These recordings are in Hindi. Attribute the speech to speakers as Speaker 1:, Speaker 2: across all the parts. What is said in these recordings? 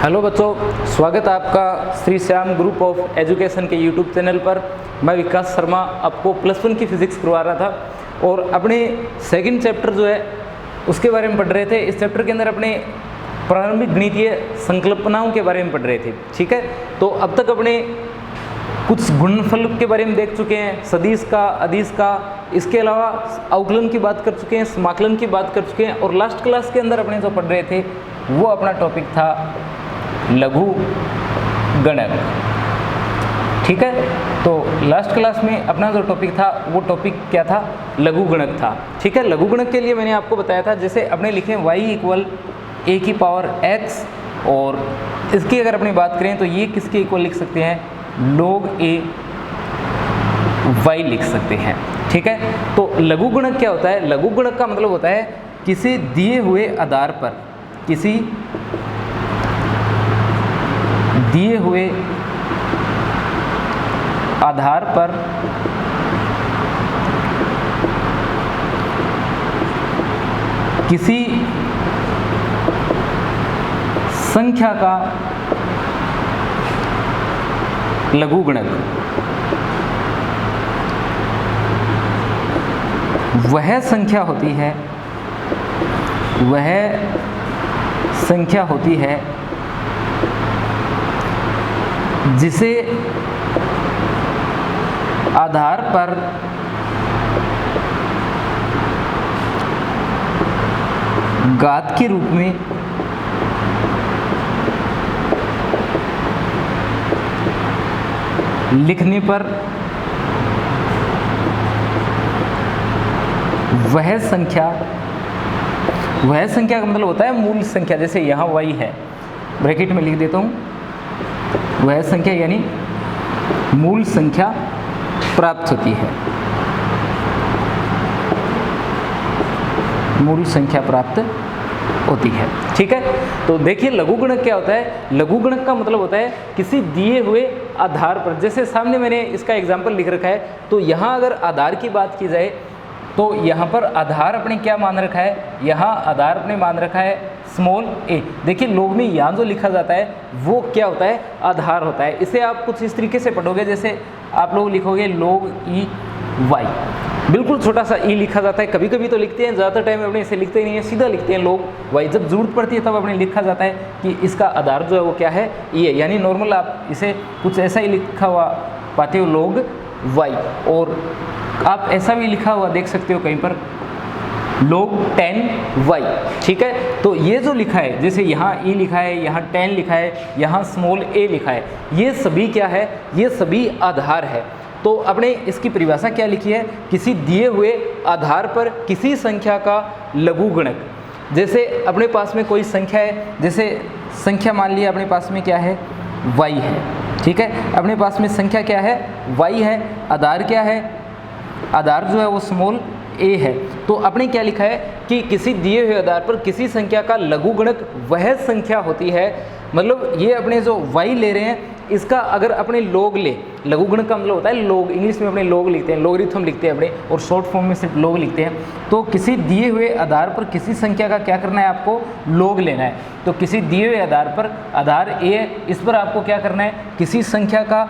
Speaker 1: हेलो बच्चों, स्वागत है आपका Shri Shyam group of education के यूट्यूब चैनल पर। मैं विकास शर्मा आपको +1 की फिज़िक्स करवा रहा था और अपने सेकंड चैप्टर जो है उसके बारे में पढ़ रहे थे। इस चैप्टर के अंदर अपने प्रारंभिक गणितीय संकल्पनाओं के बारे में पढ़ रहे थे। ठीक है, तो अब तक अपने कुछ गुणनफल के बारे में देख चुके हैं, सदिश का, अदिश का, इसके अलावा अवकलन की बात कर चुके हैं, समाकलन की बात कर चुके हैं और लास्ट क्लास के अंदर अपने जो पढ़ रहे थे वो अपना टॉपिक था लघु गणक। ठीक है, तो लास्ट क्लास में अपना जो टॉपिक था वो टॉपिक क्या था? लघु गणक था। ठीक है, लघु गणक के लिए मैंने आपको बताया था, जैसे अपने लिखे y = a⁴x और इसकी अगर अपनी बात करें तो ये किसके इक्वल लिख सकते हैं? log a y लिख सकते हैं। ठीक है, तो लघु गुणक क्या होता है? लघु गुणक का मतलब होता है किसी दिए हुए आधार पर, किसी दिए हुए आधार पर किसी संख्या का लघु गुणक वह संख्या होती है जिसे आधार पर घात के रूप में लिखने पर वह संख्या का मतलब होता है मूल संख्या। जैसे यहाँ y है, ब्रैकेट में लिख देता हूँ, वह संख्या यानी मूल संख्या प्राप्त होती है, मूल संख्या प्राप्त होती है। ठीक है, तो देखिए लघु गुणक क्या होता है? लघु गुणक का मतलब होता है किसी दिए हुए आधार पर, जैसे सामने मैंने इसका एग्जाम्पल लिख रखा है, तो यहाँ अगर आधार की बात की जाए तो यहाँ पर आधार अपने क्या मान रखा है? यहाँ आधार अपने मान रखा है स्मॉल a। देखिए लोग में यहाँ जो लिखा जाता है वो क्या होता है? आधार होता है। इसे आप कुछ इस तरीके से पढ़ोगे, जैसे आप लोग लिखोगे log e y, बिल्कुल छोटा सा e लिखा जाता है। कभी कभी तो लिखते हैं, ज़्यादातर टाइम अपने इसे लिखते ही नहीं है, सीधा लिखते हैं log y। जब जरूरत पड़ती है तब अपने लिखा जाता है कि इसका आधार जो है वो क्या है? e है। यानी नॉर्मल आप इसे कुछ ऐसा ही लिखा हुआ पाते हो log y, और आप ऐसा भी लिखा हुआ देख सकते हो कहीं पर log 10y। ठीक है, तो ये जो लिखा है, जैसे यहाँ e लिखा है, यहाँ 10 लिखा है, यहाँ स्मॉल a लिखा है, ये सभी क्या है? ये सभी आधार है। तो आपने इसकी परिभाषा क्या लिखी है? किसी दिए हुए आधार पर किसी संख्या का लघु गुणक। जैसे अपने पास में कोई संख्या है, जैसे संख्या मान लिया अपने पास में क्या है? y है। ठीक है, अपने पास में संख्या क्या है? y है। आधार क्या है? आधार जो है वो स्मॉल a है। तो आपने क्या लिखा है कि किसी दिए हुए आधार पर किसी संख्या का लघु गुणक वह संख्या होती है। मतलब ये अपने जो y ले रहे हैं इसका अगर अपने log ले, लघु गुणक का मतलब होता है log, इंग्लिश में अपने log लिखते हैं, लॉगरिथम लिखते हैं अपने, और शॉर्ट फॉर्म में सिर्फ log लिखते हैं। तो किसी दिए हुए आधार पर किसी संख्या का क्या करना है? आपको log लेना है। तो किसी दिए हुए आधार पर, आधार a है, इस पर आपको क्या करना है? किसी संख्या का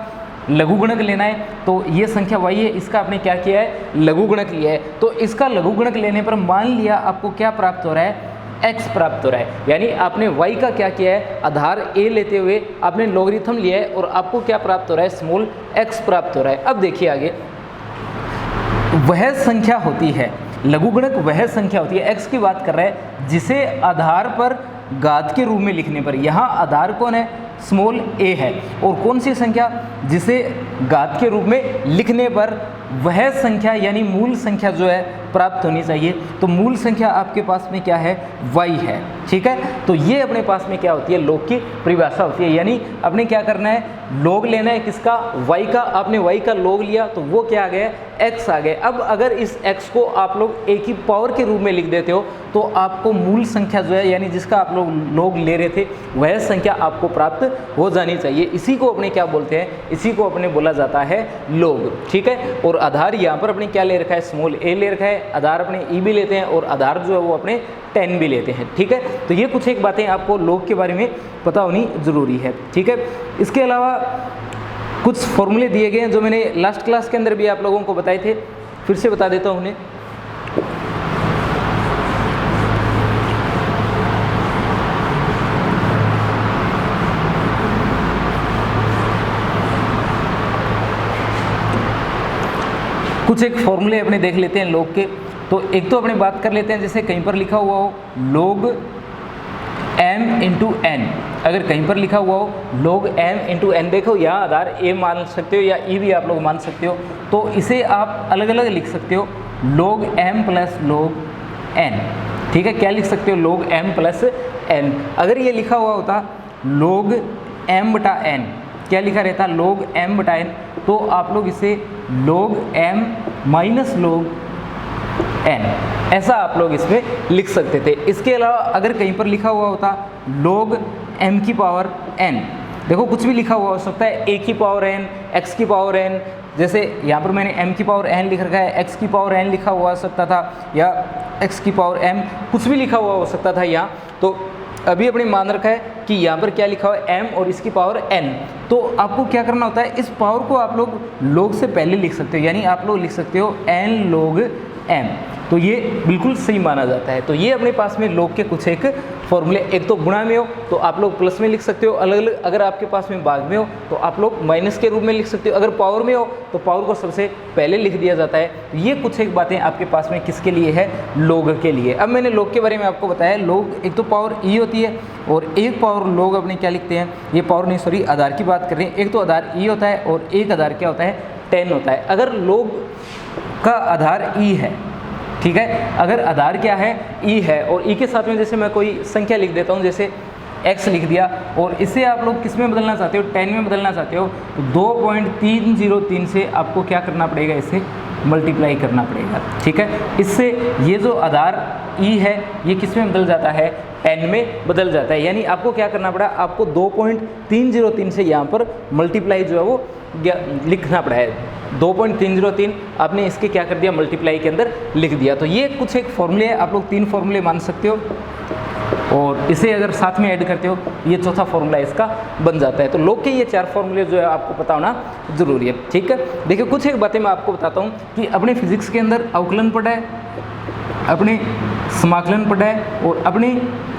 Speaker 1: लघु गुणक लेना है। तो ये संख्या y है, इसका आपने क्या किया है? लघु गुणक लिया है। तो इसका लघु गुणक लेने पर मान लिया आपको क्या प्राप्त हो रहा है? x प्राप्त हो रहा है। यानी आपने y का क्या किया है? आधार a लेते हुए आपने लॉगरिथम लिया है और आपको क्या प्राप्त हो रहा है? स्मॉल x प्राप्त हो रहा है। अब देखिए आगे, वह संख्या होती है, लघु गुणक वह संख्या होती है, x की बात कर रहा है, जिसे आधार पर घात के रूप में लिखने पर, यहाँ आधार कौन है? स्मॉल a है। और कौन सी संख्या? जिसे घात के रूप में लिखने पर वह संख्या यानी मूल संख्या जो है प्राप्त होनी चाहिए। तो मूल संख्या आपके पास में क्या है? y है। ठीक है, तो ये अपने पास में क्या होती है? log की परिभाषा होती है। यानी अपने क्या करना है? log लेना है किसका? y का। आपने y का log लिया तो वो क्या आ गया? x आ गया। अब अगर इस x को आप लोग a की पावर के रूप में लिख देते हो तो आपको मूल संख्या जो है, यानी जिसका आप लोग log ले रहे थे, वह संख्या आपको प्राप्त हो जानी चाहिए। इसी को अपने क्या बोलते हैं? इसी को अपने बोला जाता है log। ठीक है, और और आधार यहाँ पर अपने क्या ले रखा है, स्मॉल a ले रखा है, आधार अपने e भी लेते हैं और आधार जो है वो अपने 10 भी लेते हैं। ठीक है, तो ये कुछ एक बातें आपको log के बारे में पता होनी ज़रूरी है। ठीक है, इसके अलावा कुछ फॉर्मूले दिए गए हैं जो मैंने लास्ट क्लास के अंदर भी आप लोगों को बताए थे, फिर से बता देता हूँ उन्हें। कुछ एक फॉर्मूले अपने देख लेते हैं log के। तो एक तो अपने बात कर लेते हैं, जैसे कहीं पर लिखा हुआ हो log m इंटू n, अगर कहीं पर लिखा हुआ हो log m इंटू n, देखो यहाँ आधार a मान सकते हो या e भी आप लोग मान सकते हो, तो इसे आप अलग अलग लिख सकते हो log m plus log n। ठीक है, क्या लिख सकते हो, log m प्लस n। अगर ये लिखा हुआ होता log m बटा n, क्या लिखा रहता log m बटा n, तो आप लोग इसे log m minus log n ऐसा आप लोग इसमें लिख सकते थे। इसके अलावा अगर कहीं पर लिखा हुआ होता log m की पावर n, देखो कुछ भी लिखा हुआ हो सकता है, a की पावर n, x की पावर n, जैसे यहाँ पर मैंने m की पावर n लिख रखा है, x की पावर n लिखा हुआ हो सकता था, या x की पावर m, कुछ भी लिखा हुआ हो सकता था यहाँ। तो अभी अपने मान रखा है कि यहाँ पर क्या लिखा हुआ है m और इसकी पावर n, तो आपको क्या करना होता है, इस पावर को आप लोग log से पहले लिख सकते हो, यानी आप लोग लिख सकते हो n log m, तो ये बिल्कुल सही माना जाता है। तो ये अपने पास में log के कुछ एक फॉर्मूले, एक तो गुणा में हो तो आप लोग प्लस में लिख सकते हो अलग अलग, अगर आपके पास में भाग में हो तो आप लोग माइनस के रूप में लिख सकते हो, अगर पावर में हो तो पावर को सबसे पहले लिख दिया जाता है। ये कुछ एक बातें आपके पास में किसके लिए है, log के लिए। अब मैंने log के बारे में आपको बताया, log एक तो पावर e होती है और एक पावर log अपने क्या लिखते हैं, ये पावर नहीं सॉरी आधार की बात कर रहे हैं, एक तो आधार e होता है और एक आधार क्या होता है 10 होता है। अगर log का आधार e है, ठीक है, अगर आधार क्या है e है और e के साथ में जैसे मैं कोई संख्या लिख देता हूँ, जैसे x लिख दिया, और इसे आप लोग किस में बदलना चाहते हो, 10 में बदलना चाहते हो, तो 2.303 से आपको क्या करना पड़ेगा, इसे मल्टीप्लाई करना पड़ेगा। ठीक है, इससे ये जो आधार e है ये किस में बदल जाता है, 10 में बदल जाता है, यानी आपको क्या करना पड़ा, आपको 2.303 से यहाँ पर मल्टीप्लाई जो है वो लिखना पड़ा है। 2.303 आपने इसके क्या कर दिया, मल्टीप्लाई के अंदर लिख दिया। तो ये कुछ एक फॉर्मूले है, आप लोग 3 फॉर्मूले मान सकते हो और इसे अगर साथ में ऐड करते हो ये चौथा फॉर्मूला इसका बन जाता है। तो log के ये 4 फॉर्मूले जो है आपको पता होना जरूरी है। ठीक है, देखिए कुछ एक बातें मैं आपको बताता हूँ कि अपने फिजिक्स के अंदर अवकलन पढ़ा है, अपने समाकलन पढ़ा है और अपने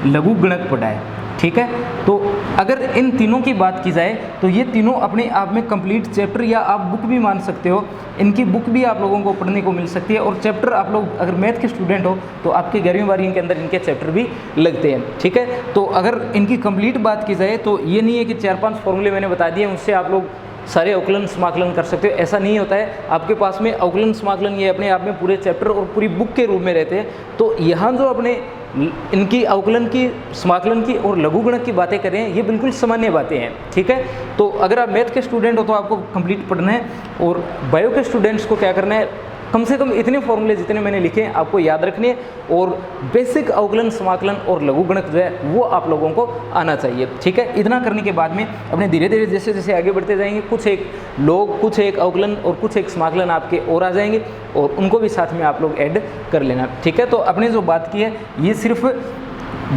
Speaker 1: लघुगणक पढ़ा है। ठीक है, तो अगर इन तीनों की बात की जाए तो ये तीनों अपने आप में कंप्लीट चैप्टर, या आप बुक भी मान सकते हो, इनकी बुक भी आप लोगों को पढ़ने को मिल सकती है। और चैप्टर आप लोग अगर मैथ के स्टूडेंट हो तो आपके 11वीं 12वीं के अंदर इनके चैप्टर भी लगते हैं। ठीक है, तो अगर इनकी कंप्लीट बात की जाए तो ये नहीं है कि 4-5 फॉर्मूले मैंने बता दिए उनसे आप लोग सारे अवकलन समाकलन कर सकते हो, ऐसा नहीं होता है। आपके पास में अवकलन समाकलन ये अपने आप में पूरे चैप्टर और पूरी बुक के रूप में रहते हैं। तो यहाँ जो अपने इनकी अवकलन की, समाकलन की और लघुगणक की बातें कर रहे हैं, ये बिल्कुल सामान्य बातें हैं। ठीक है, तो अगर आप मैथ के स्टूडेंट हो तो आपको कंप्लीट पढ़ना है, और बायो के स्टूडेंट्स को क्या करना है, कम से कम इतने फॉर्मूले जितने मैंने लिखे हैं आपको याद रखने हैं, और बेसिक अवकलन समाकलन और लघुगणक जो है वो आप लोगों को आना चाहिए। ठीक है, इतना करने के बाद में अपने धीरे धीरे जैसे जैसे आगे बढ़ते जाएंगे, कुछ एक log, कुछ एक अवकलन और कुछ एक समाकलन आपके और आ जाएंगे, और उनको भी साथ में आप लोग ऐड कर लेना। ठीक है, तो आपने जो बात की है ये सिर्फ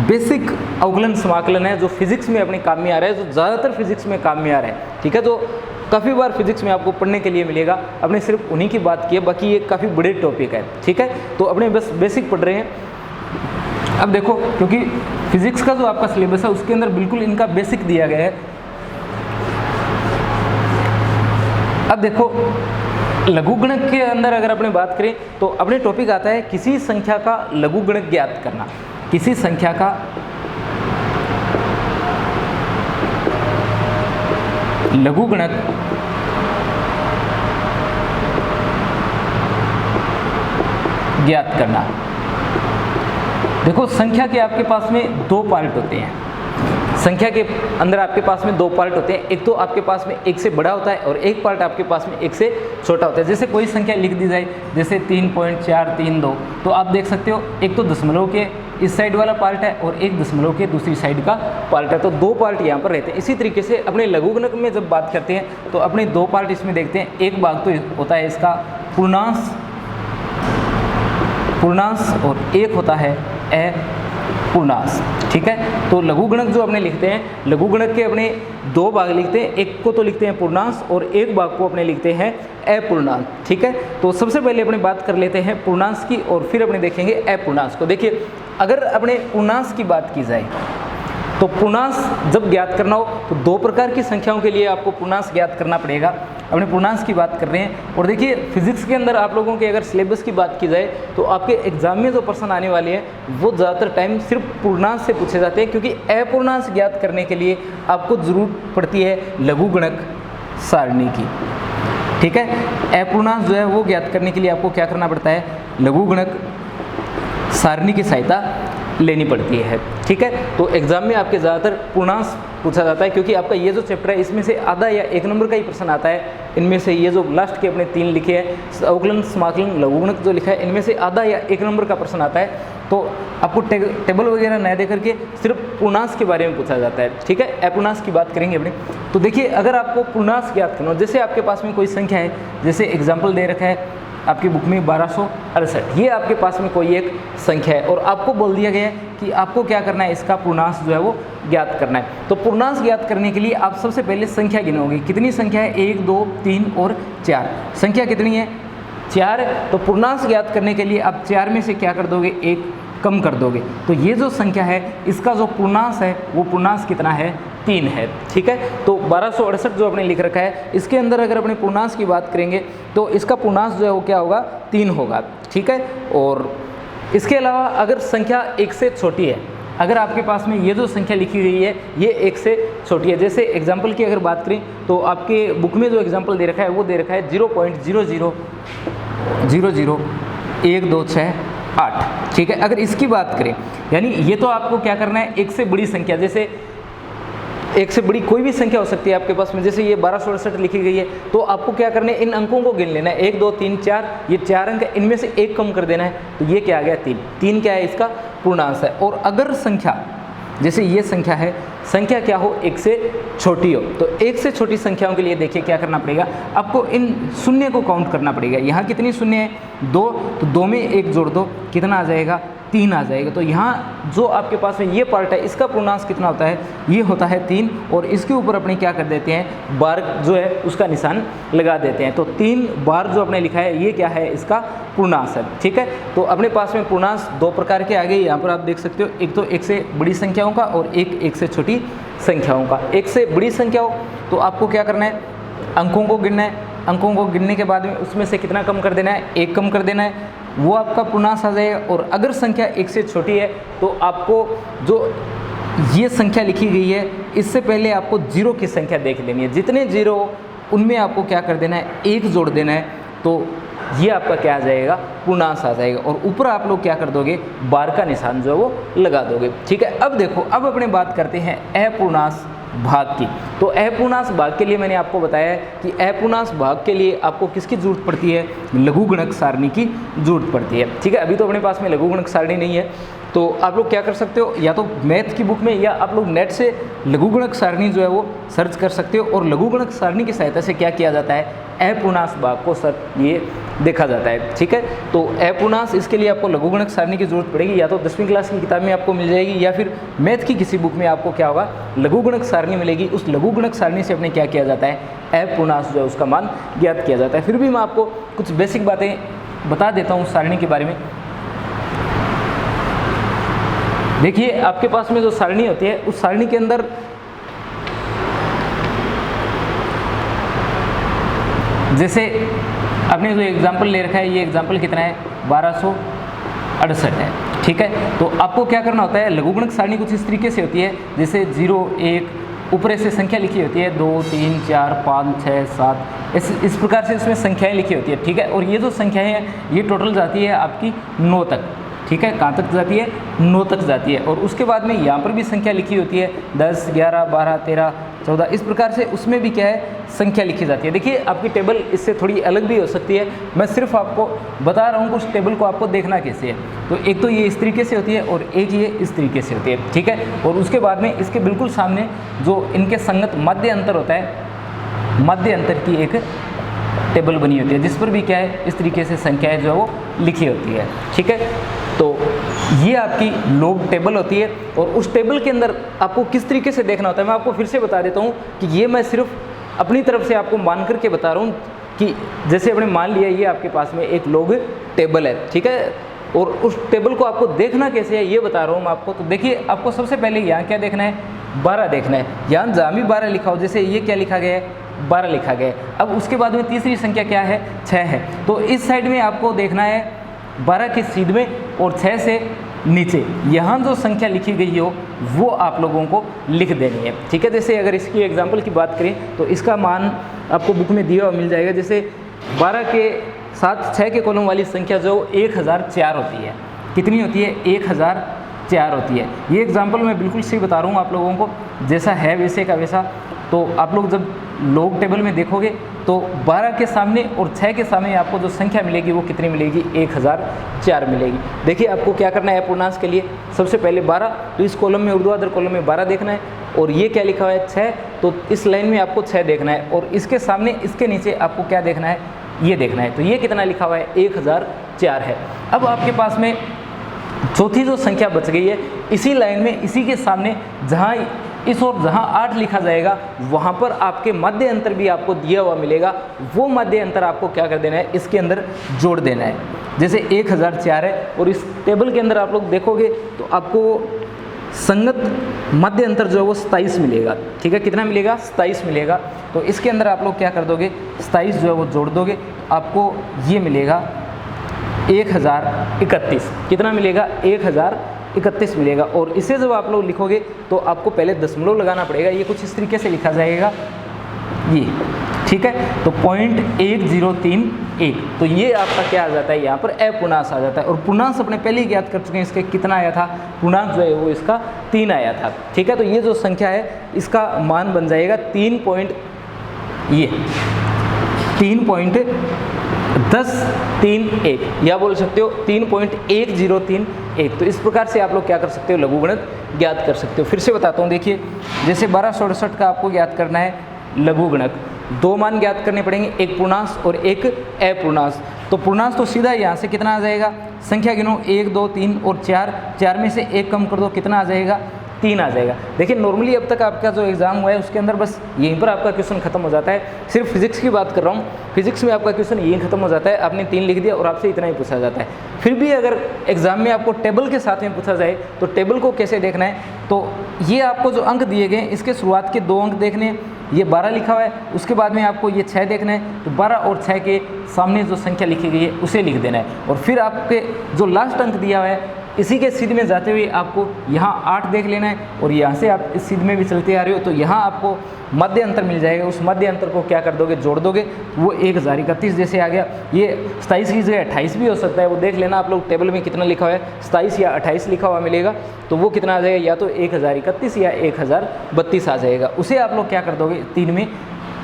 Speaker 1: बेसिक अवकलन समाकलन है जो फिजिक्स में अपने काम में आ रहा है, जो ज़्यादातर फिजिक्स में काम में आ रहा है। ठीक है, जो काफ़ी बार फिजिक्स में आपको पढ़ने के लिए मिलेगा, अपने सिर्फ उन्हीं की बात की है, बाकी ये काफ़ी बड़े टॉपिक है। ठीक है, तो अपने बस बेसिक पढ़ रहे हैं। अब देखो, क्योंकि फिजिक्स का जो आपका सिलेबस है उसके अंदर बिल्कुल इनका बेसिक दिया गया है। अब देखो लघुगणक के अंदर अगर अपने बात करें तो अपने टॉपिक आता है किसी संख्या का लघुगणक ज्ञात करना। किसी संख्या का लघुगणक ज्ञात करना। देखो संख्या के आपके पास में 2 पार्ट होते हैं। संख्या के अंदर आपके पास में 2 पार्ट होते हैं, एक तो आपके पास में 1 से बड़ा होता है और एक पार्ट आपके पास में 1 से छोटा होता है। जैसे कोई संख्या लिख दी जाए, जैसे 3.432, तो आप देख सकते हो एक तो दशमलव के इस साइड वाला पार्ट है और एक दशमलव के दूसरी साइड का पार्ट है, तो 2 पार्ट यहाँ पर रहते हैं। इसी तरीके से अपने लघुगणक में जब बात करते हैं तो अपने 2 पार्ट इसमें देखते हैं। एक भाग तो होता है इसका पूर्णांश और एक होता है अपूर्णांश, ठीक है। तो लघुगणक जो अपने लिखते हैं, लघुगणक के अपने 2 भाग लिखते हैं, एक को तो लिखते हैं पूर्णांश और एक भाग को अपने लिखते हैं अपूर्णांश, ठीक है। तो सबसे पहले अपने बात कर लेते हैं पूर्णांश की और फिर अपने देखेंगे अपूर्णांश को। देखिए, अगर अपने पूर्णांश की बात की जाए तो पूर्णांश जब ज्ञात करना हो तो 2 प्रकार की संख्याओं के लिए आपको पूर्णांश ज्ञात करना पड़ेगा। अपने पूर्णांश की बात कर रहे हैं और देखिए फिजिक्स के अंदर आप लोगों के अगर सिलेबस की बात की जाए तो आपके एग्जाम में जो प्रश्न आने वाले हैं वो ज़्यादातर टाइम सिर्फ पूर्णांश से पूछे जाते हैं, क्योंकि अपूर्णांश ज्ञात करने के लिए आपको ज़रूरत पड़ती है लघुगणक सारणी की, ठीक है। अपूर्णांश जो है वो ज्ञात करने के लिए आपको क्या करना पड़ता है, लघुगणक सारणी की सहायता लेनी पड़ती है, ठीक है। तो एग्जाम में आपके ज़्यादातर पूर्णांश पूछा जाता है, क्योंकि आपका ये जो चैप्टर है इसमें से आधा या 1 नंबर का ही प्रश्न आता है। इनमें से ये जो लास्ट के अपने 3 लिखे हैं, अवकलन, समाकलन, लघुगणक जो लिखा है, इनमें से आधा या 1 नंबर का प्रश्न आता है। तो आपको टेबल वगैरह न दे करके सिर्फ पूर्णांश के बारे में पूछा जाता है, ठीक है। अपूर्णांश की बात करेंगे अपने। तो देखिए, अगर आपको पूर्णांश ज्ञात करना हो, जैसे आपके पास में कोई संख्या है, जैसे एग्जाम्पल दे रखा है आपकी बुक में 1268, ये आपके पास में कोई एक संख्या है और आपको बोल दिया गया है कि आपको क्या करना है, इसका पूर्णांश जो है वो ज्ञात करना है। तो पूर्णांश ज्ञात करने के लिए आप सबसे पहले संख्या गिनोगे। कितनी संख्या है, 1, 2, 3 और 4। संख्या कितनी है, 4। तो पूर्णांश ज्ञात करने के लिए आप 4 में से क्या कर दोगे, 1 कम कर दोगे। तो ये जो संख्या है इसका जो पूर्णांश है वो पूर्णांश कितना है, 3 है, ठीक है। तो 1268 जो आपने लिख रखा है, इसके अंदर अगर अपने पूर्णांश की बात करेंगे तो इसका पूर्णांश जो है वो क्या होगा, 3 होगा, ठीक है। और इसके अलावा अगर संख्या 1 से छोटी है, अगर आपके पास में ये जो संख्या लिखी गई है ये 1 से छोटी है, जैसे एग्जाम्पल की अगर बात करें तो आपके बुक में जो एग्जाम्पल दे रखा है वो दे रखा है 0.00001268, ठीक है। अगर इसकी बात करें, यानी ये तो आपको क्या करना है, 1 से बड़ी संख्या, जैसे 1 से बड़ी कोई भी संख्या हो सकती है आपके पास में, जैसे ये 1268 लिखी गई है, तो आपको क्या करना है, इन अंकों को गिन लेना है। 1, 2, 3, 4, ये 4 अंक है, इनमें से 1 कम कर देना है, तो ये क्या आ गया, 3 क्या है, इसका पूर्णांश है। और अगर संख्या, जैसे ये संख्या है, संख्या क्या हो, 1 से छोटी हो, तो 1 से छोटी संख्याओं के लिए देखिए क्या करना पड़ेगा, आपको इन शून्य को काउंट करना पड़ेगा। यहाँ कितनी शून्य है, 2, तो 2 में 1 जोड़ दो, कितना आ जाएगा, 3 आ जाएगा। तो यहाँ जो आपके पास में ये पार्ट है इसका पूर्णांश कितना होता है, ये होता है 3, और इसके ऊपर अपने क्या कर देते हैं, बार जो है उसका निशान लगा देते हैं। तो 3 बार जो आपने लिखा है ये क्या है, इसका पूर्णांश है, ठीक है। तो अपने पास में पूर्णांश 2 प्रकार के आ गए, यहाँ पर आप देख सकते हो। एक तो 1 से बड़ी संख्याओं का और एक 1 से छोटी संख्याओं का। 1 से बड़ी संख्या हो तो आपको क्या करना है, अंकों को गिनना है। अंकों को गिनने के बाद में उसमें से कितना कम कर देना है, 1 कम कर देना है, वो आपका पूर्णांश आ जाएगा। और अगर संख्या 1 से छोटी है तो आपको जो ये संख्या लिखी गई है इससे पहले आपको 0 की संख्या देख लेनी है। जितने 0 उनमें आपको क्या कर देना है, 1 जोड़ देना है, तो ये आपका क्या आ जाएगा, पूर्णांश आ जाएगा। और ऊपर आप लोग क्या कर दोगे, बार का निशान जो है वो लगा दोगे, ठीक है। अब देखो, अब अपने बात करते हैं अपूर्णांश भाग की। तो अपूर्णांश भाग के लिए मैंने आपको बताया है कि अपूर्णांश भाग के लिए आपको किसकी जरूरत पड़ती है, लघुगणक सारणी की जरूरत पड़ती है, ठीक है। अभी तो अपने पास में लघुगणक सारणी नहीं है, तो आप लोग क्या कर सकते हो, या तो मैथ की बुक में या आप लोग नेट से लघुगणक सारणी जो है वो सर्च कर सकते हो। और लघुगणक सारणी की सहायता से क्या किया जाता है, अपूर्णांश भाग को सर ये देखा जाता है, ठीक है। तो अपूर्णांश, इसके लिए आपको लघुगणक सारणी की जरूरत पड़ेगी, या तो 10वीं क्लास की किताब में आपको मिल जाएगी या फिर मैथ की किसी बुक में आपको क्या होगा, लघुगणक सारणी मिलेगी। उस लघुगणक सारणी से अपने क्या किया जाता है, अपूर्णांश जो है उसका मान ज्ञात किया जाता है। फिर भी मैं आपको कुछ बेसिक बातें बता देता हूँ सारणी के बारे में। देखिए, आपके पास में जो सारणी होती है उस सारणी के अंदर जैसे आपने जो एग्जाम्पल ले रखा है, ये एग्जाम्पल कितना है, 1268 है, ठीक है। तो आपको क्या करना होता है, लघुगणक सारणी कुछ इस तरीके से होती है, जैसे 0, 1, ऊपर से संख्या लिखी होती है, 2, 3, 4, 5, 6, 7, इस प्रकार से इसमें संख्याएं लिखी होती है, ठीक है। और ये जो संख्याएं हैं ये टोटल जाती है आपकी 9 तक, ठीक है। कहाँ तक जाती है, 9 तक जाती है। और उसके बाद में यहाँ पर भी संख्या लिखी होती है, 10, 11, 12, 13, 14, इस प्रकार से उसमें भी क्या है संख्या लिखी जाती है। देखिए आपकी टेबल इससे थोड़ी अलग भी हो सकती है, मैं सिर्फ आपको बता रहा हूँ कुछ टेबल को आपको देखना कैसे है। तो एक तो ये इस तरीके से होती है और एक ये इस तरीके से होती है, ठीक है। और उसके बाद में इसके बिल्कुल सामने जो इनके संगत मध्य अंतर होता है, मध्य अंतर की एक टेबल बनी होती है जिस पर भी क्या है इस तरीके से संख्याएं जो है वो लिखी होती है, ठीक है। तो ये आपकी लोग टेबल होती है और उस टेबल के अंदर आपको किस तरीके से देखना होता है मैं आपको फिर से बता देता हूँ कि ये मैं सिर्फ अपनी तरफ से आपको मान करके बता रहा हूँ कि जैसे आपने मान लिया ये आपके पास में एक लोग टेबल है, ठीक है, और उस टेबल को आपको देखना कैसे है ये बता रहा हूँ मैं आपको। तो देखिए आपको सबसे पहले यहाँ क्या देखना है, 12 देखना है। यहाँ जहाँ भी 12 लिखा हो, जैसे ये क्या लिखा गया है 12 लिखा गया है। अब उसके बाद में तीसरी संख्या क्या है 6 है। तो इस साइड में आपको देखना है 12 के सीध में और 6 से नीचे यहाँ जो संख्या लिखी गई हो वो आप लोगों को लिख देनी है, ठीक है। जैसे अगर इसकी एग्जांपल की बात करें तो इसका मान आपको बुक में दिया हुआ मिल जाएगा। जैसे 12 के साथ 6 के कॉलम वाली संख्या जो 1004 होती है, कितनी होती है 1004 होती है। ये एग्जांपल मैं बिल्कुल सही बता रहा हूँ आप लोगों को, जैसा है वैसे का वैसा। तो आप लोग जब लोग टेबल में देखोगे तो 12 के सामने और 6 के सामने आपको जो संख्या मिलेगी वो कितनी मिलेगी 1004 मिलेगी। देखिए आपको क्या करना है पूर्णांक के लिए, सबसे पहले 12, तो इस कॉलम में ऊर्ध्वाधर कॉलम में 12 देखना है और ये क्या लिखा हुआ है 6, तो इस लाइन में आपको 6 देखना है और इसके सामने इसके नीचे आपको क्या देखना है ये देखना है। तो ये कितना लिखा हुआ है 1004 है। अब आपके पास में चौथी जो संख्या बच गई है इसी लाइन में इसी के सामने जहाँ इस और जहाँ 8 लिखा जाएगा वहाँ पर आपके मध्य अंतर भी आपको दिया हुआ मिलेगा, वो मध्य अंतर आपको क्या कर देना है इसके अंदर जोड़ देना है। जैसे 1004 है और इस टेबल के अंदर आप लोग देखोगे तो आपको संगत मध्य अंतर जो है वो 27 मिलेगा, ठीक है। कितना मिलेगा 27 मिलेगा। तो इसके अंदर आप लोग क्या कर दोगे 27 जो है वो जोड़ दोगे, आपको ये मिलेगा 1031। कितना मिलेगा 1031 मिलेगा। और इसे जब आप लोग लिखोगे तो आपको पहले दशमलव लगाना पड़ेगा, ये कुछ इस तरीके से लिखा जाएगा ये, ठीक है। तो 0.1031, तो ये आपका क्या आ जाता है यहाँ पर अपूर्णांक आ जाता है। और पूर्णांक अपने पहले ही ज्ञात कर चुके हैं, इसके कितना आया था पूर्णांक जो है वो इसका 3 आया था, ठीक है। तो ये जो संख्या है इसका मान बन जाएगा 3.1031 या बोल सकते हो 3.1031। तो इस प्रकार से आप लोग क्या कर सकते हो लघुगणक ज्ञात कर सकते हो। फिर से बताता हूँ, देखिए जैसे 1268 का आपको ज्ञात करना है लघुगणक, 2 मान ज्ञात करने पड़ेंगे, एक पूर्णांक और एक अपूर्णांक। तो पूर्णांक तो सीधा यहाँ से कितना आ जाएगा, संख्या गिनो 1 2 3 और 4 में से 1 कम कर दो, कितना आ जाएगा 3 आ जाएगा। देखिए नॉर्मली अब तक आपका जो एग्जाम हुआ है उसके अंदर बस यहीं पर आपका क्वेश्चन खत्म हो जाता है। सिर्फ फिजिक्स की बात कर रहा हूँ, फिजिक्स में आपका क्वेश्चन यहीं खत्म हो जाता है, आपने 3 लिख दिया और आपसे इतना ही पूछा जाता है। फिर भी अगर एग्जाम में आपको टेबल के साथ में पूछा जाए तो टेबल को कैसे देखना है, तो ये आपको जो अंक दिए गए इसके शुरुआत के 2 अंक देखने हैं, ये 12 लिखा हुआ है, उसके बाद में आपको ये 6 देखना है, तो 12 और 6 के सामने जो संख्या लिखी गई है उसे लिख देना है। और फिर आपके जो लास्ट अंक दिया हुआ है इसी के सीध में जाते हुए आपको यहाँ 8 देख लेना है और यहाँ से आप इस सीध में भी चलते आ रहे हो तो यहाँ आपको मध्य अंतर मिल जाएगा। उस मध्य अंतर को क्या कर दोगे जोड़ दोगे, वो 1031 जैसे आ गया। ये 27 की जगह 28 भी हो सकता है, वो देख लेना आप लोग टेबल में कितना लिखा हुआ है, 27 या 28 लिखा हुआ मिलेगा, तो वो कितना आ जाएगा या तो 1031 या 1032 आ जाएगा। उसे आप लोग क्या कर दोगे 3 में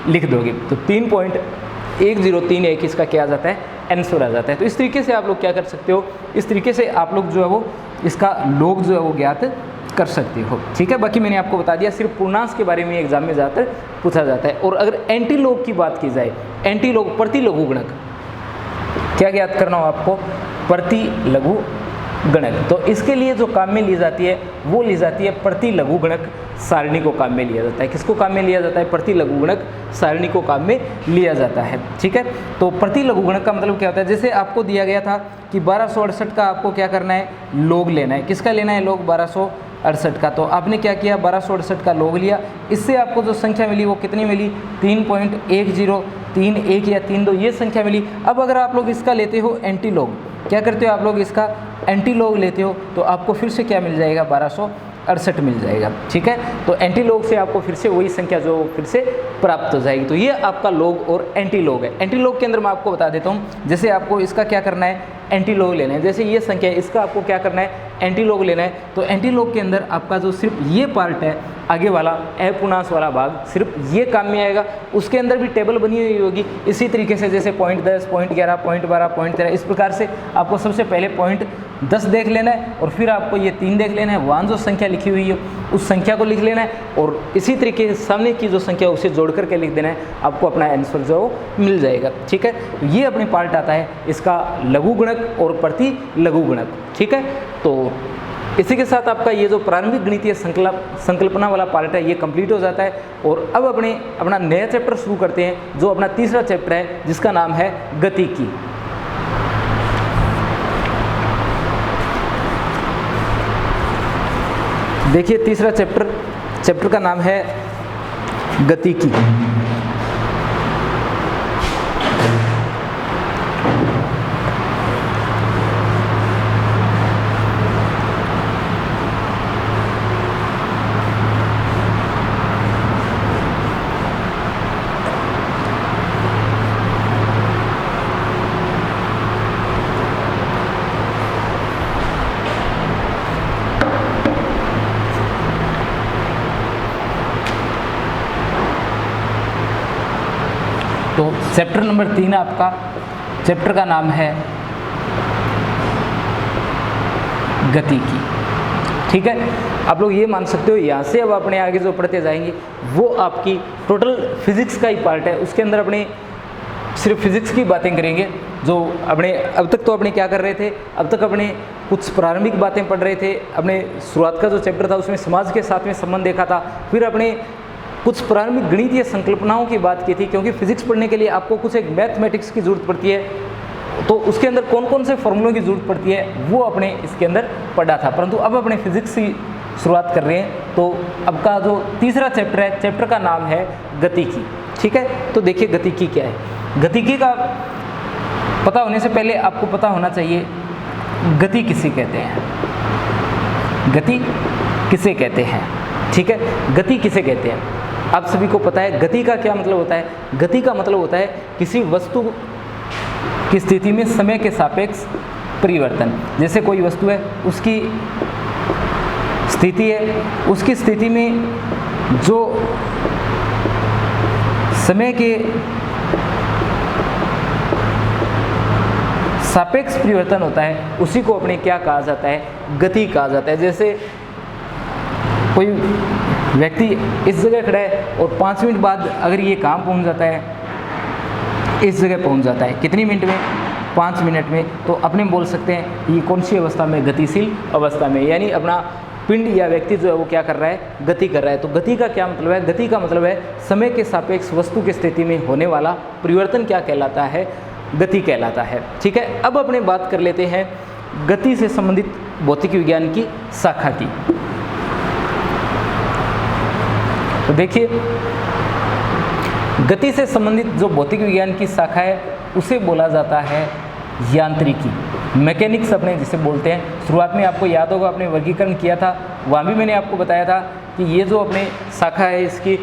Speaker 1: लिख दोगे, तो 3.1031 इसका क्या आ जाता है आंसर आ जाता है। तो इस तरीके से आप लोग क्या कर सकते हो, इस तरीके से आप लोग जो है वो इसका लोग जो है वो ज्ञात कर सकते हो, ठीक है। बाकी मैंने आपको बता दिया सिर्फ पूर्णांक के बारे में एग्जाम में ज़्यादातर पूछा जाता है। और अगर एंटी लोग की बात की जाए, एंटी लोग प्रति लघुगणक क्या ज्ञात करना हो आपको, प्रति लघुगणक, तो इसके लिए जो काम में ली जाती है वो ली जाती है प्रति लघुगणक सारणी को काम में लिया जाता है। किसको काम में लिया जाता है, प्रति लघुगणक सारणी को काम में लिया जाता है, ठीक है। तो प्रति लघुगणक का मतलब क्या होता है, जैसे आपको दिया गया था कि 1268 का आपको क्या करना है लोग लेना है, किसका लेना है लोग 1268 का। तो आपने क्या किया 1268 का लोग लिया, इससे आपको जो संख्या मिली वो कितनी मिली 3.1031 या 32 ये संख्या मिली। अब अगर आप लोग इसका लेते हो एंटी लोग, क्या करते हो आप लोग इसका एंटी लोग लेते हो तो आपको फिर से क्या मिल जाएगा 1268 मिल जाएगा, ठीक है। तो एंटी लोग से आपको फिर से वही संख्या जो फिर से प्राप्त हो जाएगी। तो ये आपका लोग और एंटी लोग है। एंटी लोग के अंदर मैं आपको बता देता हूँ, जैसे आपको इसका क्या करना है एंटी लोग लेना है, जैसे ये संख्या है इसका आपको क्या करना है एंटी लॉग लेना है तो एंटी लॉग के अंदर आपका जो सिर्फ ये पार्ट है आगे वाला अपूर्णांक वाला भाग सिर्फ ये काम में आएगा। उसके अंदर भी टेबल बनी हुई होगी इसी तरीके से, जैसे 0.10, 0.11, 0.12, 0.13, इस प्रकार से आपको सबसे पहले 0.10 देख लेना है और फिर आपको ये 3 देख लेना है, वहाँ जो संख्या लिखी हुई है उस संख्या को लिख लेना है और इसी तरीके से सामने की जो संख्या उसे जोड़ करके लिख देना है, आपको अपना आंसर जो मिल जाएगा। ठीक है, तो ये अपने पार्ट आता है इसका लघुगणक और प्रति लघुगणक। ठीक है, तो इसी के साथ आपका ये जो प्रारंभिक गणितीय संकल्पना वाला पार्ट है ये कंप्लीट हो जाता है और अब अपना नया चैप्टर शुरू करते हैं जो अपना तीसरा चैप्टर है जिसका नाम है गतिकी। देखिए तीसरा चैप्टर का नाम है गतिकी। तो चैप्टर नंबर 3 आपका चैप्टर का नाम है गतिकी। ठीक है, आप लोग ये मान सकते हो यहाँ से अब अपने आगे जो पढ़ते जाएंगे वो आपकी टोटल फिजिक्स का ही पार्ट है। उसके अंदर अपने सिर्फ फिजिक्स की बातें करेंगे जो अपने अब तक तो अपने क्या कर रहे थे, अब तक अपने कुछ प्रारंभिक बातें पढ़ रहे थे। अपने शुरुआत का जो चैप्टर था उसमें समाज के साथ में संबंध देखा था, फिर अपने कुछ प्रारंभिक गणितीय संकल्पनाओं की बात की थी क्योंकि फिजिक्स पढ़ने के लिए आपको कुछ एक मैथमेटिक्स की जरूरत पड़ती है तो उसके अंदर कौन कौन से फॉर्मूलों की जरूरत पड़ती है वो अपने इसके अंदर पढ़ा था। परंतु अब अपने फिजिक्स की शुरुआत कर रहे हैं तो अब का जो तीसरा चैप्टर है चैप्टर का नाम है गतिकी। ठीक है, तो देखिए गतिकी क्या है। गतिकी का पता होने से पहले आपको पता होना चाहिए गति किसे कहते हैं, गति किसे कहते हैं। ठीक है, गति किसे कहते हैं आप सभी को पता है। गति का क्या मतलब होता है, गति का मतलब होता है किसी वस्तु की स्थिति में समय के सापेक्ष परिवर्तन। जैसे कोई वस्तु है उसकी स्थिति है, उसकी स्थिति में जो समय के सापेक्ष परिवर्तन होता है उसी को अपने क्या कहा जाता है, गति कहा जाता है। जैसे कोई व्यक्ति इस जगह खड़ा है और 5 मिनट बाद अगर ये कहाँ पहुँच जाता है, इस जगह पहुँच जाता है, कितनी मिनट में, 5 मिनट में, तो अपने बोल सकते हैं ये कौन सी अवस्था में, गतिशील अवस्था में, यानी अपना पिंड या व्यक्ति जो है वो क्या कर रहा है, गति कर रहा है। तो गति का क्या मतलब है, गति का मतलब है समय के सापेक्ष वस्तु की स्थिति में होने वाला परिवर्तन क्या कहलाता है, गति कहलाता है। ठीक है, अब अपने बात कर लेते हैं गति से संबंधित भौतिक विज्ञान की शाखा की। तो देखिए गति से संबंधित जो भौतिक विज्ञान की शाखा है उसे बोला जाता है यांत्रिकी, मैकेनिक्स अपने जिसे बोलते हैं। शुरुआत में आपको याद होगा आपने वर्गीकरण किया था, वहाँ भी मैंने आपको बताया था कि ये जो अपने शाखा है इसकी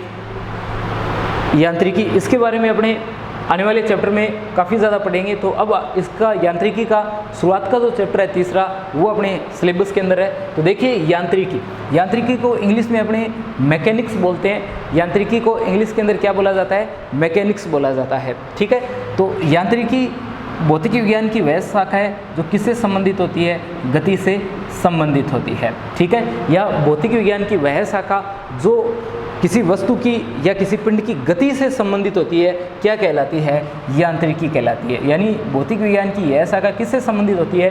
Speaker 1: यांत्रिकी, इसके बारे में अपने आने वाले चैप्टर में काफ़ी ज़्यादा पढ़ेंगे। तो अब इसका यांत्रिकी का शुरुआत का जो चैप्टर है तीसरा वो अपने सिलेबस के अंदर है। तो देखिए यांत्रिकी को इंग्लिश में अपने मैकेनिक्स बोलते हैं, यांत्रिकी को इंग्लिश के अंदर क्या बोला जाता है, मैकेनिक्स बोला जाता है। ठीक है, तो यांत्रिकी भौतिक विज्ञान की वह शाखा है जो किससे संबंधित होती है, गति से संबंधित होती है। ठीक है, या भौतिक विज्ञान की वह शाखा जो किसी वस्तु की या किसी पिंड की गति से संबंधित होती है क्या कहलाती है, यांत्रिकी कहलाती है। यानी भौतिक विज्ञान की यह शाखा किससे संबंधित होती है,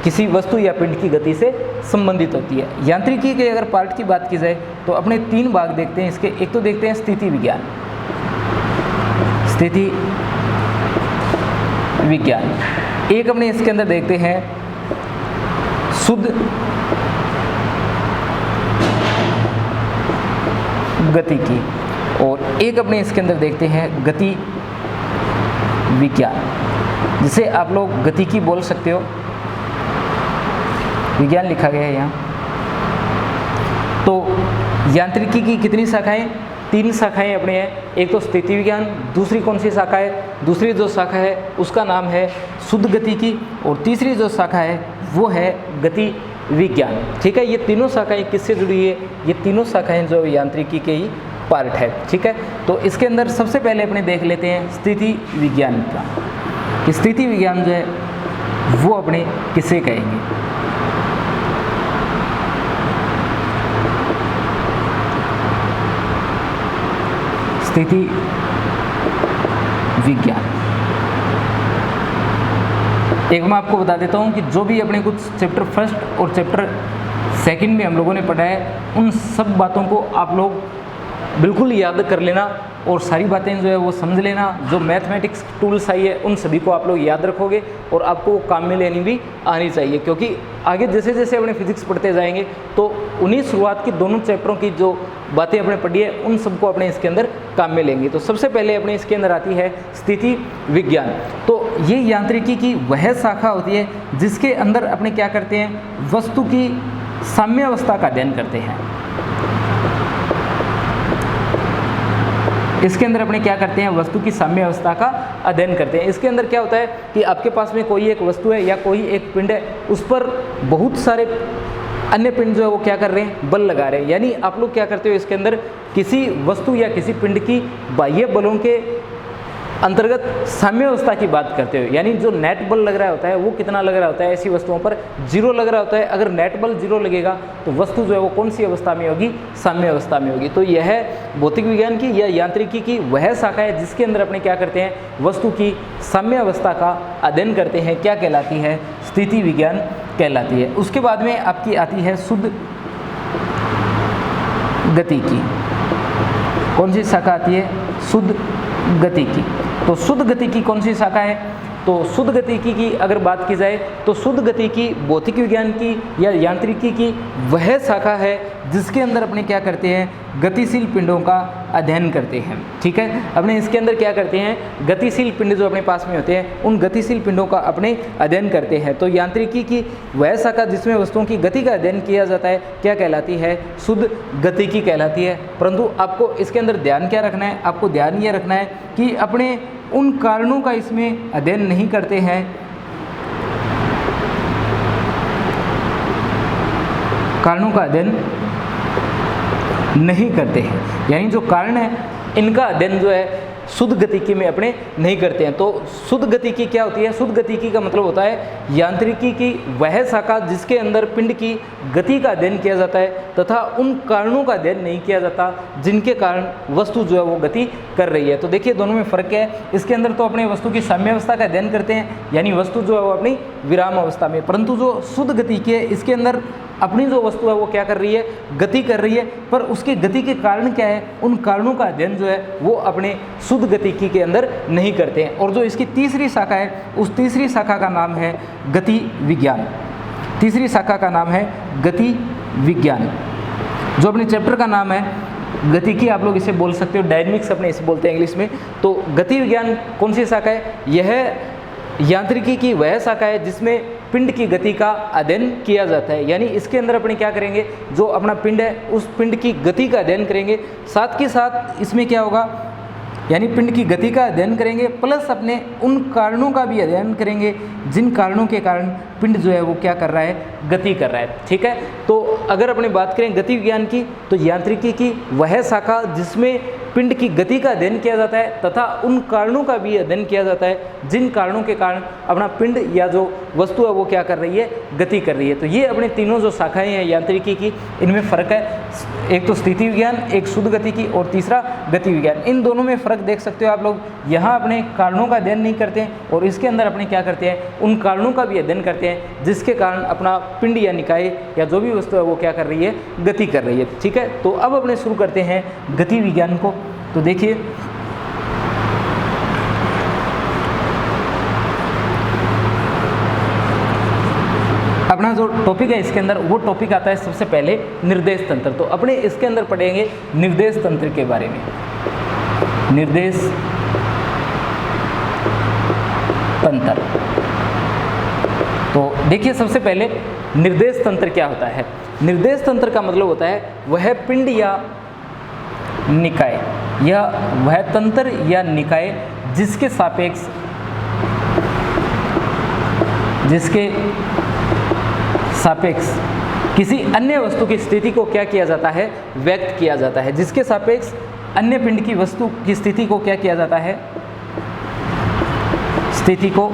Speaker 1: किसी वस्तु या पिंड की गति से संबंधित होती है। यांत्रिकी के अगर पार्ट की बात की जाए तो अपने 3 भाग देखते हैं इसके। एक तो देखते हैं स्थिति विज्ञान, स्थिति विज्ञान। एक अपने इसके अंदर देखते हैं शुद्ध गति की, और एक अपने इसके अंदर देखते हैं गति विज्ञान, जिसे आप लोग गतिकी बोल सकते हो, विज्ञान लिखा गया है यहाँ। तो यांत्रिकी की कितनी शाखाएं, 3 शाखाएं अपने हैं। एक तो स्थिति विज्ञान, दूसरी कौन सी शाखा है, दूसरी जो शाखा है उसका नाम है शुद्ध गतिकी, और तीसरी जो शाखा है वो है गति विज्ञान। ठीक है, ये तीनों शाखाएं किससे जुड़ी है? ये तीनों शाखाएं जो यांत्रिकी के ही पार्ट है। ठीक है, तो इसके अंदर सबसे पहले अपने देख लेते हैं स्थिति विज्ञान का, कि स्थिति विज्ञान जो है वो अपने किसे कहेंगे। स्थिति विज्ञान, एक मैं आपको बता देता हूँ कि जो भी अपने कुछ चैप्टर फर्स्ट और चैप्टर सेकंड में हम लोगों ने पढ़ा है, उन सब बातों को आप लोग बिल्कुल याद कर लेना और सारी बातें जो है वो समझ लेना। जो मैथमेटिक्स टूल्स आई है उन सभी को आप लोग याद रखोगे और आपको काम में लेनी भी आनी चाहिए, क्योंकि आगे जैसे जैसे अपने फिजिक्स पढ़ते जाएंगे तो उन्हीं शुरुआत की दोनों चैप्टरों की जो बातें अपने पढ़ी है उन सबको अपने इसके अंदर काम में लेंगे। तो सबसे पहले अपने इसके अंदर आती है स्थिति विज्ञान। तो ये यांत्रिकी की वह शाखा होती है जिसके अंदर अपने क्या करते हैं, वस्तु की साम्यावस्था का अध्ययन करते हैं। इसके अंदर अपने क्या करते हैं, वस्तु की साम्यावस्था का अध्ययन करते हैं। इसके अंदर क्या होता है कि आपके पास में कोई एक वस्तु है या कोई एक पिंड है, उस पर बहुत सारे अन्य पिंड जो है वो क्या कर रहे हैं, बल लगा रहे हैं। यानी आप लोग क्या करते हो, इसके अंदर किसी वस्तु या किसी पिंड की बाह्य बलों के अंतर्गत साम्यावस्था की बात करते हो। यानी जो नेट बल लग रहा होता है वो कितना लग रहा होता है, ऐसी वस्तुओं पर 0 लग रहा होता है। अगर नेट बल 0 लगेगा तो वस्तु जो है वो कौन सी अवस्था में होगी, साम्य अवस्था में होगी। तो यह भौतिक विज्ञान की या यांत्रिकी की वह शाखा है जिसके अंदर अपने क्या करते हैं, वस्तु की साम्य अवस्था का अध्ययन करते हैं। क्या कहलाती है, स्थिति विज्ञान कहलाती है। उसके बाद में आपकी आती है शुद्ध गतिकी। कौन सी शाखा आती है, शुद्ध गतिकी। तो शुद्ध गतिकी कौन सी शाखा है, तो शुद्ध गतिकी की अगर बात की जाए तो शुद्ध गतिकी भौतिक विज्ञान की या यांत्रिकी की वह शाखा है जिसके अंदर अपने क्या करते हैं, गतिशील पिंडों का अध्ययन करते हैं। ठीक है, अपने इसके अंदर क्या करते हैं, गतिशील पिंड जो अपने पास में होते हैं उन गतिशील पिंडों का अपने अध्ययन करते हैं। तो यांत्रिकी की वह शाखा जिसमें वस्तुओं की गति का अध्ययन किया जाता है क्या कहलाती है, शुद्ध गतिकी कहलाती है। परंतु आपको इसके अंदर ध्यान क्या रखना है, आपको ध्यान ये रखना है कि अपने उन कारणों का इसमें अध्ययन नहीं करते हैं, कारणों का अध्ययन नहीं करते हैं। यानी जो कारण है इनका अध्ययन जो है शुद्ध गतिकी में अपने नहीं करते हैं। तो शुद्ध गतिकी क्या होती है, शुद्ध गतिकी का मतलब होता है यांत्रिकी की वह शाखा जिसके अंदर पिंड की गति का अध्ययन किया जाता है तथा उन कारणों का अध्ययन नहीं किया जाता जिनके कारण वस्तु जो है वो गति कर रही है। तो देखिए दोनों में फ़र्क है। इसके अंदर तो अपने वस्तु की साम्यावस्था का अध्ययन करते हैं, यानी वस्तु जो है वो अपनी विराम अवस्था में, परंतु जो शुद्ध गतिकी है इसके अंदर अपनी जो वस्तु है वो क्या कर रही है, गति कर रही है, पर उसकी गति के कारण क्या है, उन कारणों का अध्ययन जो है वो अपने शुद्ध गतिकी के अंदर नहीं करते हैं। और जो इसकी तीसरी शाखा है उस तीसरी शाखा का नाम है गति विज्ञान। तीसरी शाखा का नाम है गति विज्ञान, जो अपने चैप्टर का नाम है गतिकी, आप लोग इसे बोल सकते हो, डायनेमिक्स अपने इसे बोलते हैं इंग्लिश में। तो गति विज्ञान कौन सी शाखा है, यह यांत्रिकी की वह शाखा है जिसमें पिंड की गति का अध्ययन किया जाता है। यानी इसके अंदर अपने क्या करेंगे, जो अपना पिंड है उस पिंड की गति का अध्ययन करेंगे, साथ के साथ इसमें क्या होगा, यानी पिंड की गति का अध्ययन करेंगे प्लस अपने उन कारणों का भी अध्ययन करेंगे जिन कारणों के कारण पिंड जो है वो क्या कर रहा है, गति कर रहा है। ठीक है, तो अगर अपने बात करें गति विज्ञान की तो यांत्रिकी की वह शाखा जिसमें पिंड की गति का अध्ययन किया जाता है तथा उन कारणों का भी अध्ययन किया जाता है जिन कारणों के कारण अपना पिंड या जो वस्तु है वो क्या कर रही है, गति कर रही है। तो ये अपने तीनों जो शाखाएं हैं यांत्रिकी की, इनमें फ़र्क है। एक तो स्थिति विज्ञान, एक शुद्ध गतिकी और तीसरा गति विज्ञान। इन दोनों में फ़र्क देख सकते हो आप लोग। यहाँ अपने कारणों का अध्ययन नहीं करते हैं और इसके अंदर अपने क्या करते हैं, उन कारणों का भी अध्ययन करते हैं जिसके कारण अपना पिंड या निकाय या जो भी वस्तु है वो क्या कर रही है, गति कर रही है। ठीक है, तो अब अपने शुरू करते हैं गति विज्ञान को। तो देखिए अपना जो टॉपिक है इसके अंदर वो टॉपिक आता है सबसे पहले निर्देश तंत्र। तो अपने इसके अंदर पढ़ेंगे निर्देश तंत्र के बारे में। निर्देश तंत्र, तो देखिए सबसे पहले निर्देश तंत्र क्या होता है। निर्देश तंत्र का मतलब होता है वह पिंड या निकाय या वह तंत्र या निकाय जिसके सापेक्ष किसी अन्य वस्तु की स्थिति को क्या किया जाता है, व्यक्त किया जाता है। जिसके सापेक्ष अन्य पिंड की वस्तु की स्थिति को क्या किया जाता है, स्थिति को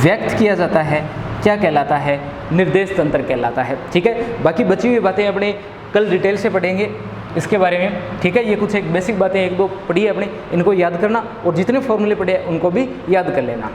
Speaker 1: व्यक्त किया जाता है, क्या कहलाता है, निर्देश तंत्र कहलाता है। ठीक है, बाकी बची हुई बातें अपने कल डिटेल से पढ़ेंगे इसके बारे में। ठीक है, ये कुछ एक बेसिक बातें एक दो पढ़ी है अपने, इनको याद करना और जितने फॉर्मूले पढ़े हैं उनको भी याद कर लेना।